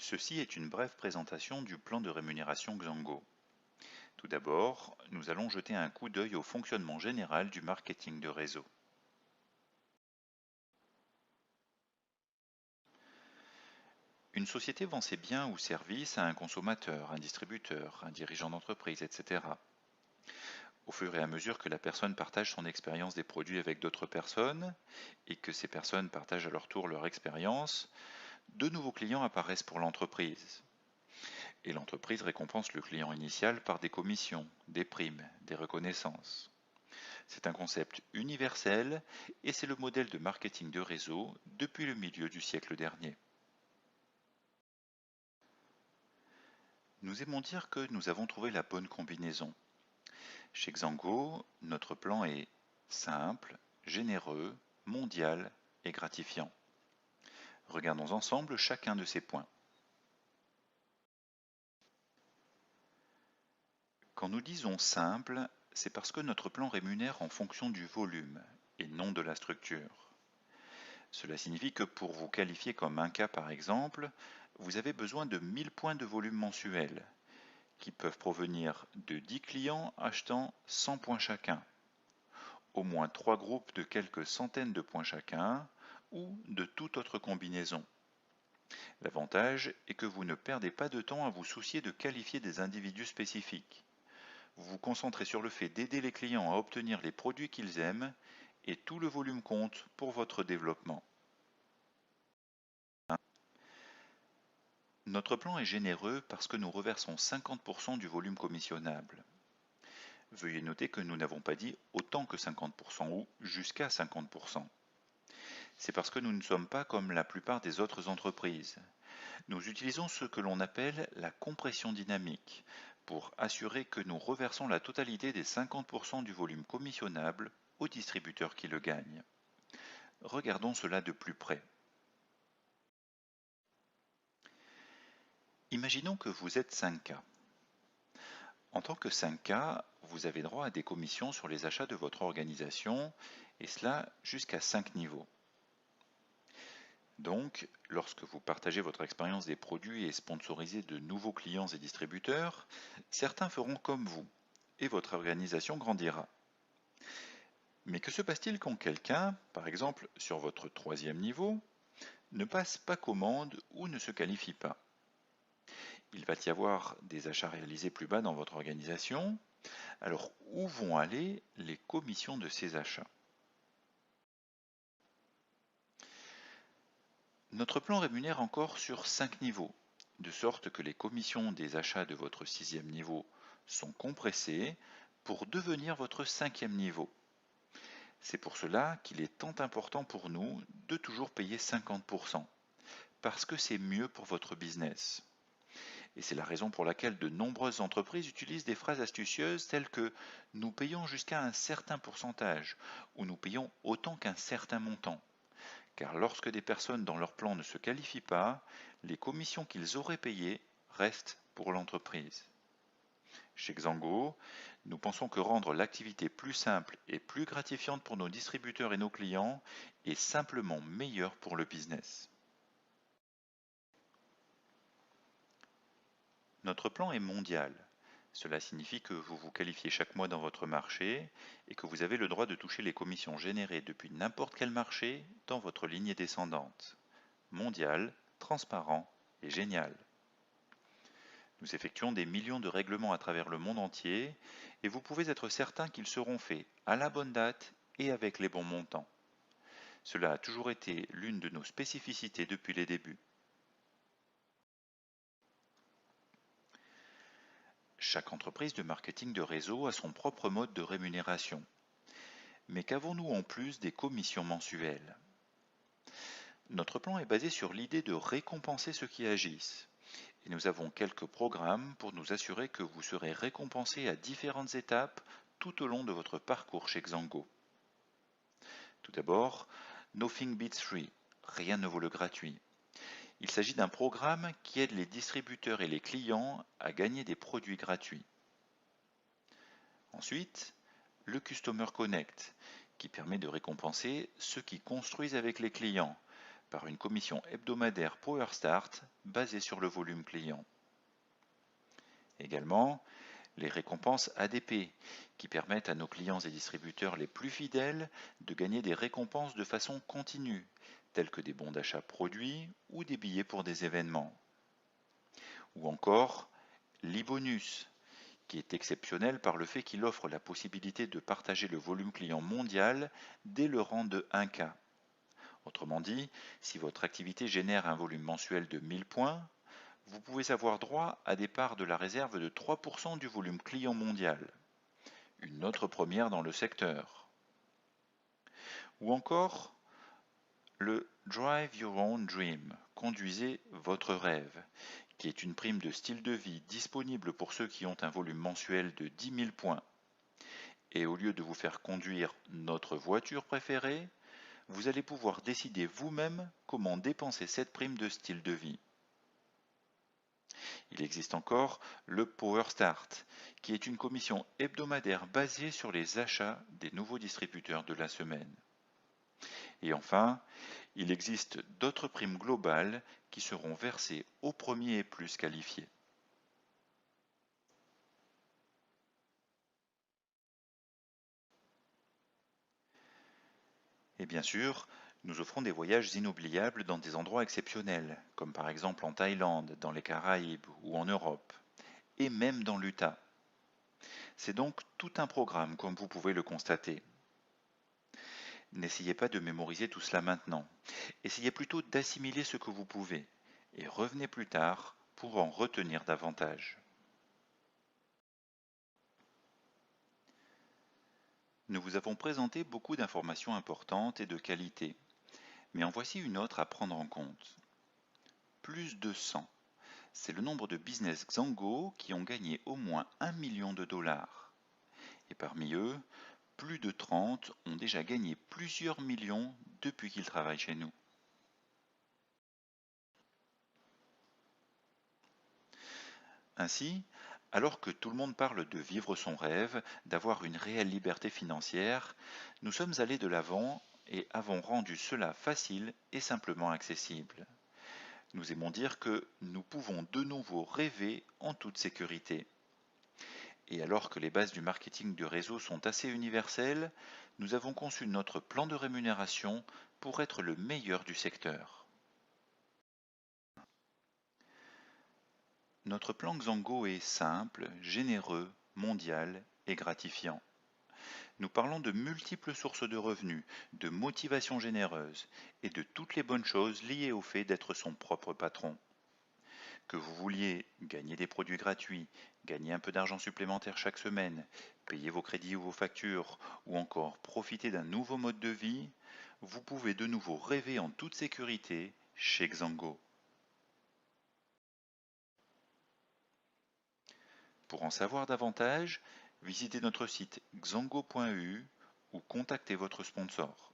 Ceci est une brève présentation du plan de rémunération Xango. Tout d'abord, nous allons jeter un coup d'œil au fonctionnement général du marketing de réseau. Une société vend ses biens ou services à un consommateur, un distributeur, un dirigeant d'entreprise, etc. Au fur et à mesure que la personne partage son expérience des produits avec d'autres personnes et que ces personnes partagent à leur tour leur expérience, de nouveaux clients apparaissent pour l'entreprise. Et l'entreprise récompense le client initial par des commissions, des primes, des reconnaissances. C'est un concept universel et c'est le modèle de marketing de réseau depuis le milieu du siècle dernier. Nous aimons dire que nous avons trouvé la bonne combinaison. Chez Xango, notre plan est simple, généreux, mondial et gratifiant. Regardons ensemble chacun de ces points. Quand nous disons simple, c'est parce que notre plan rémunère en fonction du volume et non de la structure. Cela signifie que pour vous qualifier comme un cas par exemple, vous avez besoin de 1000 points de volume mensuel, qui peuvent provenir de 10 clients achetant 100 points chacun, au moins 3 groupes de quelques centaines de points chacun, ou de toute autre combinaison. L'avantage est que vous ne perdez pas de temps à vous soucier de qualifier des individus spécifiques. Vous vous concentrez sur le fait d'aider les clients à obtenir les produits qu'ils aiment, et tout le volume compte pour votre développement. Notre plan est généreux parce que nous reversons 50% du volume commissionnable. Veuillez noter que nous n'avons pas dit autant que 50% ou jusqu'à 50%. C'est parce que nous ne sommes pas comme la plupart des autres entreprises. Nous utilisons ce que l'on appelle la compression dynamique pour assurer que nous reversons la totalité des 50% du volume commissionnable aux distributeurs qui le gagnent. Regardons cela de plus près. Imaginons que vous êtes 5K. En tant que 5K, vous avez droit à des commissions sur les achats de votre organisation, et cela jusqu'à 5 niveaux. Donc, lorsque vous partagez votre expérience des produits et sponsorisez de nouveaux clients et distributeurs, certains feront comme vous, et votre organisation grandira. Mais que se passe-t-il quand quelqu'un, par exemple sur votre 3e niveau, ne passe pas commande ou ne se qualifie pas? Il va y avoir des achats réalisés plus bas dans votre organisation. Alors, où vont aller les commissions de ces achats? Notre plan rémunère encore sur 5 niveaux, de sorte que les commissions des achats de votre 6e niveau sont compressées pour devenir votre 5e niveau. C'est pour cela qu'il est tant important pour nous de toujours payer 50%, parce que c'est mieux pour votre business. Et c'est la raison pour laquelle de nombreuses entreprises utilisent des phrases astucieuses telles que nous payons jusqu'à un certain pourcentage ou nous payons autant qu'un certain montant. Car lorsque des personnes dans leur plan ne se qualifient pas, les commissions qu'ils auraient payées restent pour l'entreprise. Chez Xango, nous pensons que rendre l'activité plus simple et plus gratifiante pour nos distributeurs et nos clients est simplement meilleur pour le business. Notre plan est mondial. Cela signifie que vous vous qualifiez chaque mois dans votre marché et que vous avez le droit de toucher les commissions générées depuis n'importe quel marché dans votre lignée descendante. Mondial, transparent et génial. Nous effectuons des millions de règlements à travers le monde entier et vous pouvez être certain qu'ils seront faits à la bonne date et avec les bons montants. Cela a toujours été l'une de nos spécificités depuis les débuts. Chaque entreprise de marketing de réseau a son propre mode de rémunération. Mais qu'avons-nous en plus des commissions mensuelles? Notre plan est basé sur l'idée de récompenser ceux qui agissent. Et nous avons quelques programmes pour nous assurer que vous serez récompensé à différentes étapes tout au long de votre parcours chez Xango. Tout d'abord, Nothing Beats Free, rien ne vaut le gratuit. Il s'agit d'un programme qui aide les distributeurs et les clients à gagner des produits gratuits. Ensuite, le Customer Connect, qui permet de récompenser ceux qui construisent avec les clients, par une commission hebdomadaire PowerStart basée sur le volume client. Également, les récompenses ADP, qui permettent à nos clients et distributeurs les plus fidèles de gagner des récompenses de façon continue, telles que des bons d'achat produits ou des billets pour des événements. Ou encore l'e-bonus, qui est exceptionnel par le fait qu'il offre la possibilité de partager le volume client mondial dès le rang de 1K. Autrement dit, si votre activité génère un volume mensuel de 1000 points, vous pouvez avoir droit à des parts de la réserve de 3% du volume client mondial, une autre première dans le secteur. Ou encore le Drive Your Own Dream, conduisez votre rêve, qui est une prime de style de vie disponible pour ceux qui ont un volume mensuel de 10 000 points. Et au lieu de vous faire conduire notre voiture préférée, vous allez pouvoir décider vous-même comment dépenser cette prime de style de vie. Il existe encore le Power Start, qui est une commission hebdomadaire basée sur les achats des nouveaux distributeurs de la semaine. Et enfin, il existe d'autres primes globales qui seront versées aux premiers et plus qualifiés. Et bien sûr, nous offrons des voyages inoubliables dans des endroits exceptionnels, comme par exemple en Thaïlande, dans les Caraïbes ou en Europe, et même dans l'Utah. C'est donc tout un programme, comme vous pouvez le constater. N'essayez pas de mémoriser tout cela maintenant. Essayez plutôt d'assimiler ce que vous pouvez, et revenez plus tard pour en retenir davantage. Nous vous avons présenté beaucoup d'informations importantes et de qualité, mais en voici une autre à prendre en compte. Plus de 100. C'est le nombre de business Xango qui ont gagné au moins 1 million de dollars. Et parmi eux, plus de 30 ont déjà gagné plusieurs millions depuis qu'ils travaillent chez nous. Ainsi, alors que tout le monde parle de vivre son rêve, d'avoir une réelle liberté financière, nous sommes allés de l'avant et avons rendu cela facile et simplement accessible. Nous aimons dire que nous pouvons de nouveau rêver en toute sécurité. Et alors que les bases du marketing du réseau sont assez universelles, nous avons conçu notre plan de rémunération pour être le meilleur du secteur. Notre plan Xango est simple, généreux, mondial et gratifiant. Nous parlons de multiples sources de revenus, de motivation généreuse et de toutes les bonnes choses liées au fait d'être son propre patron. Que vous vouliez gagner des produits gratuits, gagner un peu d'argent supplémentaire chaque semaine, payer vos crédits ou vos factures, ou encore profiter d'un nouveau mode de vie, vous pouvez de nouveau rêver en toute sécurité chez Xango. Pour en savoir davantage, visitez notre site xango.eu ou contactez votre sponsor.